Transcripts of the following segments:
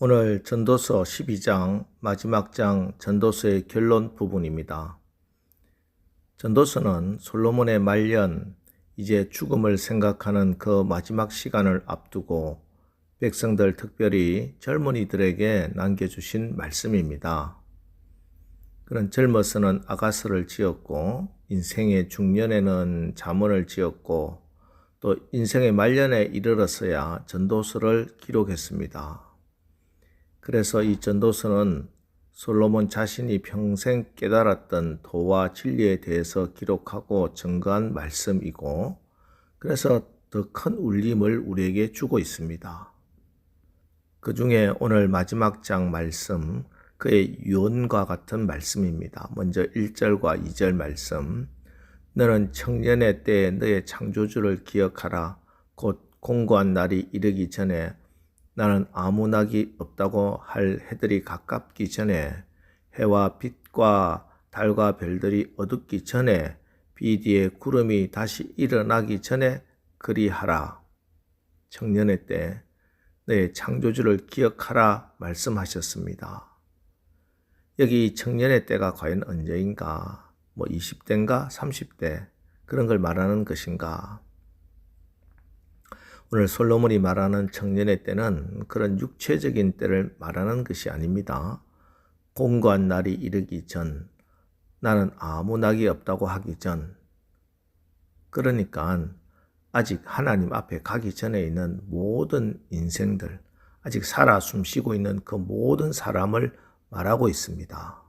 오늘 전도서 12장 마지막 장 전도서의 결론 부분입니다. 전도서는 솔로몬의 말년, 이제 죽음을 생각하는 그 마지막 시간을 앞두고 백성들, 특별히 젊은이들에게 남겨주신 말씀입니다. 그는 젊어서는 아가서를 지었고 인생의 중년에는 잠언을 지었고 또 인생의 말년에 이르러서야 전도서를 기록했습니다. 그래서 이 전도서는 솔로몬 자신이 평생 깨달았던 도와 진리에 대해서 기록하고 증거한 말씀이고, 그래서 더 큰 울림을 우리에게 주고 있습니다. 그 중에 오늘 마지막 장 말씀, 그의 유언과 같은 말씀입니다. 먼저 1절과 2절 말씀. 너는 청년의 때에 너의 창조주를 기억하라. 곧 공고한 날이 이르기 전에, 나는 아무 낙이 없다고 할 해들이 가깝기 전에, 해와 빛과 달과 별들이 어둡기 전에, 비 뒤에 구름이 다시 일어나기 전에 그리하라. 청년의 때 너의 창조주를 기억하라 말씀하셨습니다. 여기 청년의 때가 과연 언제인가? 20대인가 30대 그런 걸 말하는 것인가? 오늘 솔로몬이 말하는 청년의 때는 그런 육체적인 때를 말하는 것이 아닙니다. 공고한 날이 이르기 전, 나는 아무 낙이 없다고 하기 전, 그러니까 아직 하나님 앞에 가기 전에 있는 모든 인생들, 아직 살아 숨쉬고 있는 그 모든 사람을 말하고 있습니다.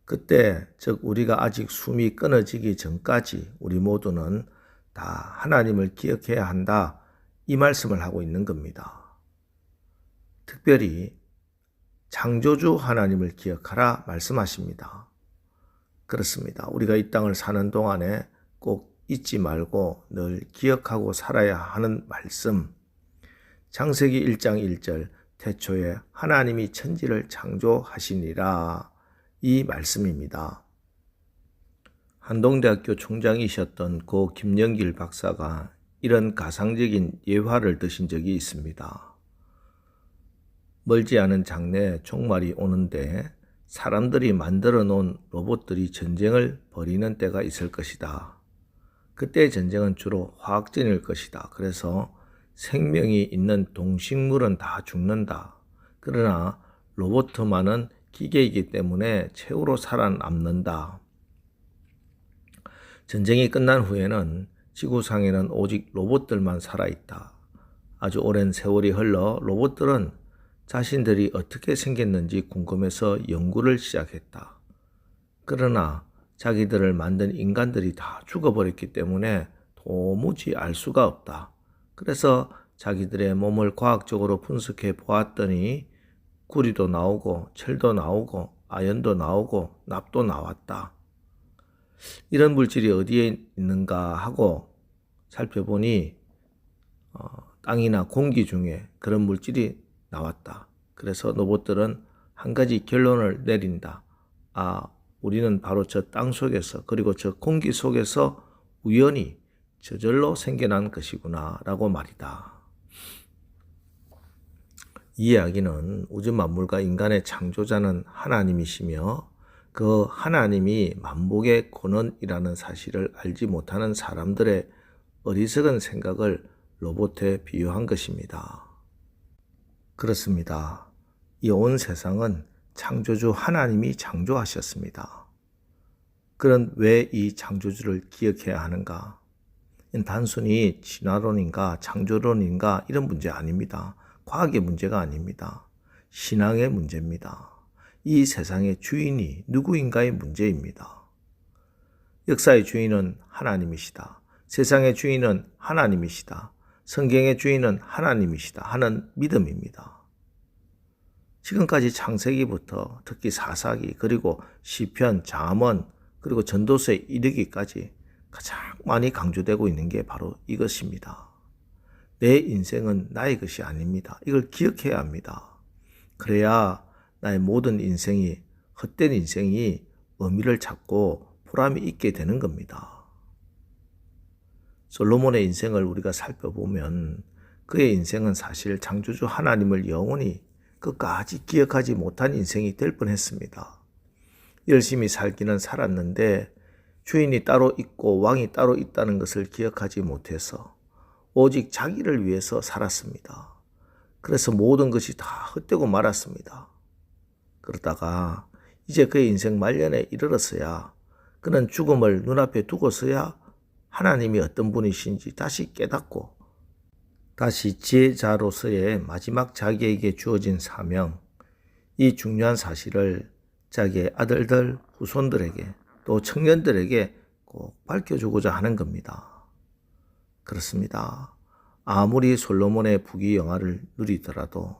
그때 즉 우리가 아직 숨이 끊어지기 전까지 우리 모두는 다 하나님을 기억해야 한다, 이 말씀을 하고 있는 겁니다. 특별히 창조주 하나님을 기억하라 말씀하십니다. 그렇습니다. 우리가 이 땅을 사는 동안에 꼭 잊지 말고 늘 기억하고 살아야 하는 말씀. 창세기 1장 1절, 태초에 하나님이 천지를 창조하시니라, 이 말씀입니다. 한동대학교 총장이셨던 고 김영길 박사가 이런 가상적인 예화를 드신 적이 있습니다. 멀지 않은 장래에 종말이 오는데 사람들이 만들어 놓은 로봇들이 전쟁을 벌이는 때가 있을 것이다. 그때의 전쟁은 주로 화학전일 것이다. 그래서 생명이 있는 동식물은 다 죽는다. 그러나 로봇만은 기계이기 때문에 최후로 살아남는다. 전쟁이 끝난 후에는 지구상에는 오직 로봇들만 살아있다. 아주 오랜 세월이 흘러 로봇들은 자신들이 어떻게 생겼는지 궁금해서 연구를 시작했다. 그러나 자기들을 만든 인간들이 다 죽어버렸기 때문에 도무지 알 수가 없다. 그래서 자기들의 몸을 과학적으로 분석해 보았더니 구리도 나오고 철도 나오고 아연도 나오고 납도 나왔다. 이런 물질이 어디에 있는가 하고 살펴보니 땅이나 공기 중에 그런 물질이 나왔다. 그래서 로봇들은 한 가지 결론을 내린다. 우리는 바로 저 땅 속에서 그리고 저 공기 속에서 우연히 저절로 생겨난 것이구나 라고 말이다. 이 이야기는 우주 만물과 인간의 창조자는 하나님이시며 그 하나님이 만복의 근원이라는 사실을 알지 못하는 사람들의 어리석은 생각을 로봇에 비유한 것입니다. 그렇습니다. 이 온 세상은 창조주 하나님이 창조하셨습니다. 그런 왜 이 창조주를 기억해야 하는가? 단순히 진화론인가 창조론인가 이런 문제 아닙니다. 과학의 문제가 아닙니다. 신앙의 문제입니다. 이 세상의 주인이 누구인가의 문제입니다. 역사의 주인은 하나님이시다. 세상의 주인은 하나님이시다. 성경의 주인은 하나님이시다 하는 믿음입니다. 지금까지 창세기부터 특히 사사기 그리고 시편, 잠언 그리고 전도서에 이르기까지 가장 많이 강조되고 있는 게 바로 이것입니다. 내 인생은 나의 것이 아닙니다. 이걸 기억해야 합니다. 그래야 나의 모든 인생이, 헛된 인생이 의미를 찾고 보람이 있게 되는 겁니다. 솔로몬의 인생을 우리가 살펴보면 그의 인생은 사실 창조주 하나님을 영원히 끝까지 기억하지 못한 인생이 될 뻔했습니다. 열심히 살기는 살았는데 주인이 따로 있고 왕이 따로 있다는 것을 기억하지 못해서 오직 자기를 위해서 살았습니다. 그래서 모든 것이 다 헛되고 말았습니다. 그러다가 이제 그의 인생 말년에 이르렀어야 그는 죽음을 눈앞에 두고서야 하나님이 어떤 분이신지 다시 깨닫고 다시 지혜자로서의 마지막 자기에게 주어진 사명, 이 중요한 사실을 자기의 아들들, 후손들에게 또 청년들에게 꼭 밝혀주고자 하는 겁니다. 그렇습니다. 아무리 솔로몬의 부귀영화를 누리더라도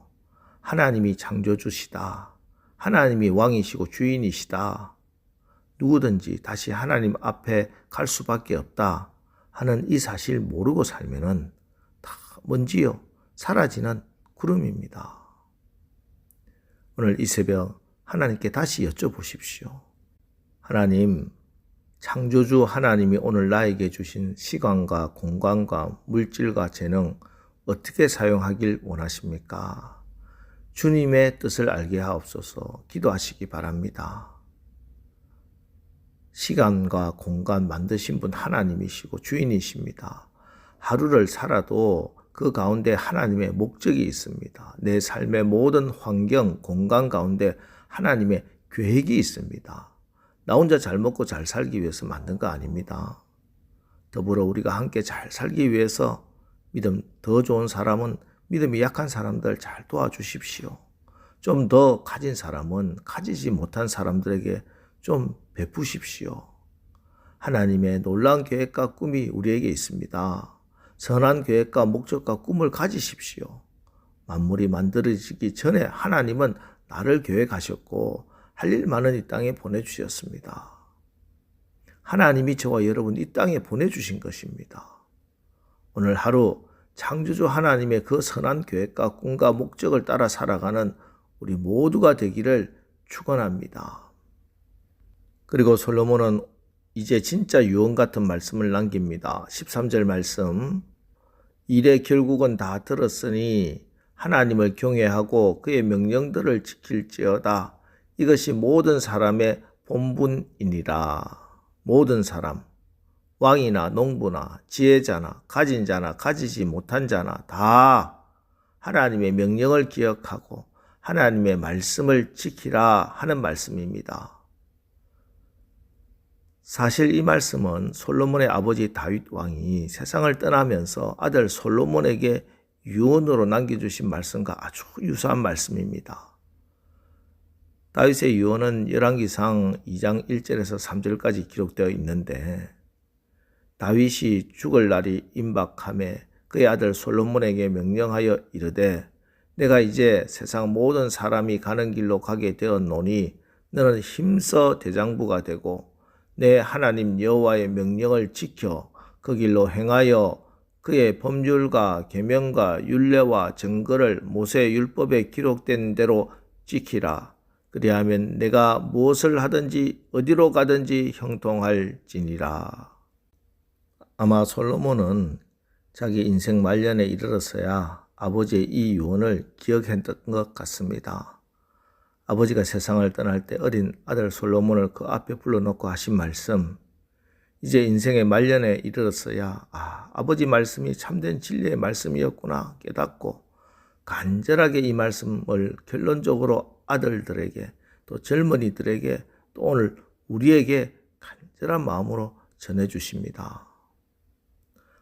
하나님이 창조주시다, 하나님이 왕이시고 주인이시다, 누구든지 다시 하나님 앞에 갈 수밖에 없다 하는 이 사실 모르고 살면은 다 먼지요 사라지는 구름입니다. 오늘 이 새벽 하나님께 다시 여쭤보십시오. 하나님, 창조주 하나님이 오늘 나에게 주신 시간과 공간과 물질과 재능 어떻게 사용하길 원하십니까? 주님의 뜻을 알게 하옵소서. 기도하시기 바랍니다. 시간과 공간 만드신 분 하나님이시고 주인이십니다. 하루를 살아도 그 가운데 하나님의 목적이 있습니다. 내 삶의 모든 환경, 공간 가운데 하나님의 계획이 있습니다. 나 혼자 잘 먹고 잘 살기 위해서 만든 거 아닙니다. 더불어 우리가 함께 잘 살기 위해서 믿음 더 좋은 사람은 믿음이 약한 사람들 잘 도와주십시오. 좀 더 가진 사람은 가지지 못한 사람들에게 좀 베푸십시오. 하나님의 놀라운 계획과 꿈이 우리에게 있습니다. 선한 계획과 목적과 꿈을 가지십시오. 만물이 만들어지기 전에 하나님은 나를 계획하셨고 할 일 많은 이 땅에 보내주셨습니다. 하나님이 저와 여러분 이 땅에 보내주신 것입니다. 오늘 하루 창조주 하나님의 그 선한 계획과 꿈과 목적을 따라 살아가는 우리 모두가 되기를 축원합니다. 그리고 솔로몬은 이제 진짜 유언 같은 말씀을 남깁니다. 13절 말씀, 일의 결국은 다 들었으니 하나님을 경외하고 그의 명령들을 지킬지어다. 이것이 모든 사람의 본분이니라. 모든 사람, 왕이나 농부나 지혜자나 가진 자나 가지지 못한 자나 다 하나님의 명령을 기억하고 하나님의 말씀을 지키라 하는 말씀입니다. 사실 이 말씀은 솔로몬의 아버지 다윗 왕이 세상을 떠나면서 아들 솔로몬에게 유언으로 남겨주신 말씀과 아주 유사한 말씀입니다. 다윗의 유언은 열왕기상 2장 1절에서 3절까지 기록되어 있는데 다윗이 죽을 날이 임박함에 그의 아들 솔로몬에게 명령하여 이르되 내가 이제 세상 모든 사람이 가는 길로 가게 되었노니 너는 힘써 대장부가 되고 내 하나님 여호와의 명령을 지켜 그 길로 행하여 그의 법률과 계명과 율례와 증거를 모세 율법에 기록된 대로 지키라. 그리하면 내가 무엇을 하든지 어디로 가든지 형통할지니라. 아마 솔로몬은 자기 인생 말년에 이르렀어야 아버지의 이 유언을 기억했던 것 같습니다. 아버지가 세상을 떠날 때 어린 아들 솔로몬을 그 앞에 불러놓고 하신 말씀, 이제 인생의 말년에 이르렀어야 아버지 말씀이 참된 진리의 말씀이었구나 깨닫고 간절하게 이 말씀을 결론적으로 아들들에게 또 젊은이들에게 또 오늘 우리에게 간절한 마음으로 전해주십니다.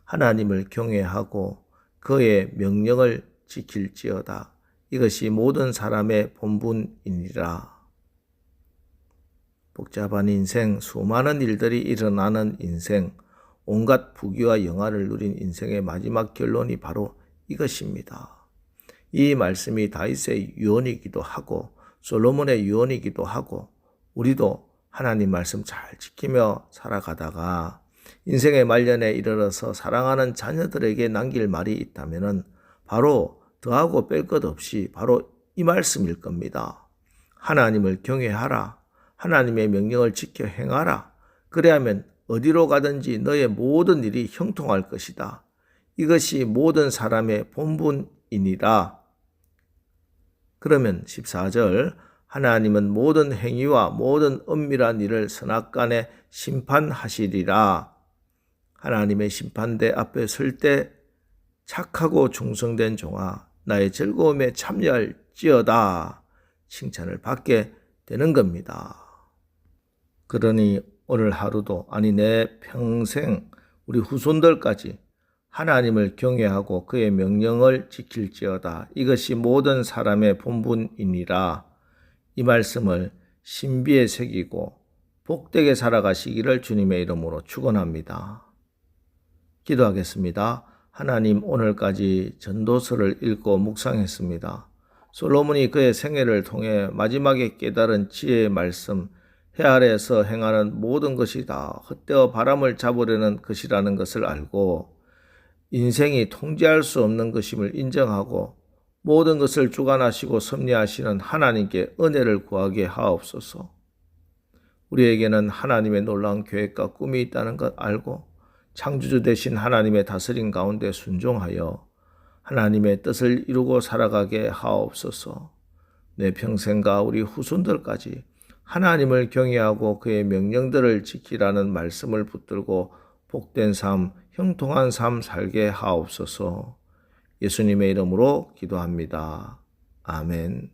하나님을 경외하고 그의 명령을 지킬지어다. 이것이 모든 사람의 본분이니라. 복잡한 인생, 수많은 일들이 일어나는 인생, 온갖 부귀와 영화를 누린 인생의 마지막 결론이 바로 이것입니다. 이 말씀이 다윗의 유언이기도 하고 솔로몬의 유언이기도 하고 우리도 하나님 말씀 잘 지키며 살아가다가 인생의 말년에 이르러서 사랑하는 자녀들에게 남길 말이 있다면 바로 더하고 뺄 것 없이 바로 이 말씀일 겁니다. 하나님을 경외하라. 하나님의 명령을 지켜 행하라. 그래야면 어디로 가든지 너의 모든 일이 형통할 것이다. 이것이 모든 사람의 본분이니라. 그러면 14절 하나님은 모든 행위와 모든 은밀한 일을 선악간에 심판하시리라. 하나님의 심판대 앞에 설 때 착하고 충성된 종아 나의 즐거움에 참여할지어다 칭찬을 받게 되는 겁니다. 그러니 오늘 하루도 아니 내 평생 우리 후손들까지 하나님을 경외하고 그의 명령을 지킬지어다. 이것이 모든 사람의 본분이니라. 이 말씀을 신비에 새기고 복되게 살아가시기를 주님의 이름으로 축원합니다. 기도하겠습니다. 하나님, 오늘까지 전도서를 읽고 묵상했습니다. 솔로몬이 그의 생애를 통해 마지막에 깨달은 지혜의 말씀, 해 아래에서 행하는 모든 것이 다 헛되어 바람을 잡으려는 것이라는 것을 알고 인생이 통제할 수 없는 것임을 인정하고 모든 것을 주관하시고 섭리하시는 하나님께 은혜를 구하게 하옵소서. 우리에게는 하나님의 놀라운 계획과 꿈이 있다는 것 알고 창조주 되신 하나님의 다스림 가운데 순종하여 하나님의 뜻을 이루고 살아가게 하옵소서. 내 평생과 우리 후손들까지 하나님을 경외하고 그의 명령들을 지키라는 말씀을 붙들고 복된 삶, 형통한 삶 살게 하옵소서. 예수님의 이름으로 기도합니다. 아멘.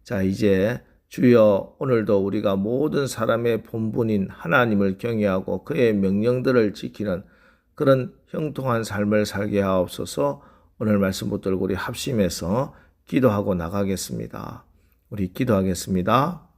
자, 이제 주여 오늘도 우리가 모든 사람의 본분인 하나님을 경외하고 그의 명령들을 지키는 그런 형통한 삶을 살게 하옵소서. 오늘 말씀 붙들고 우리 합심해서 기도하고 나가겠습니다. 우리 기도하겠습니다.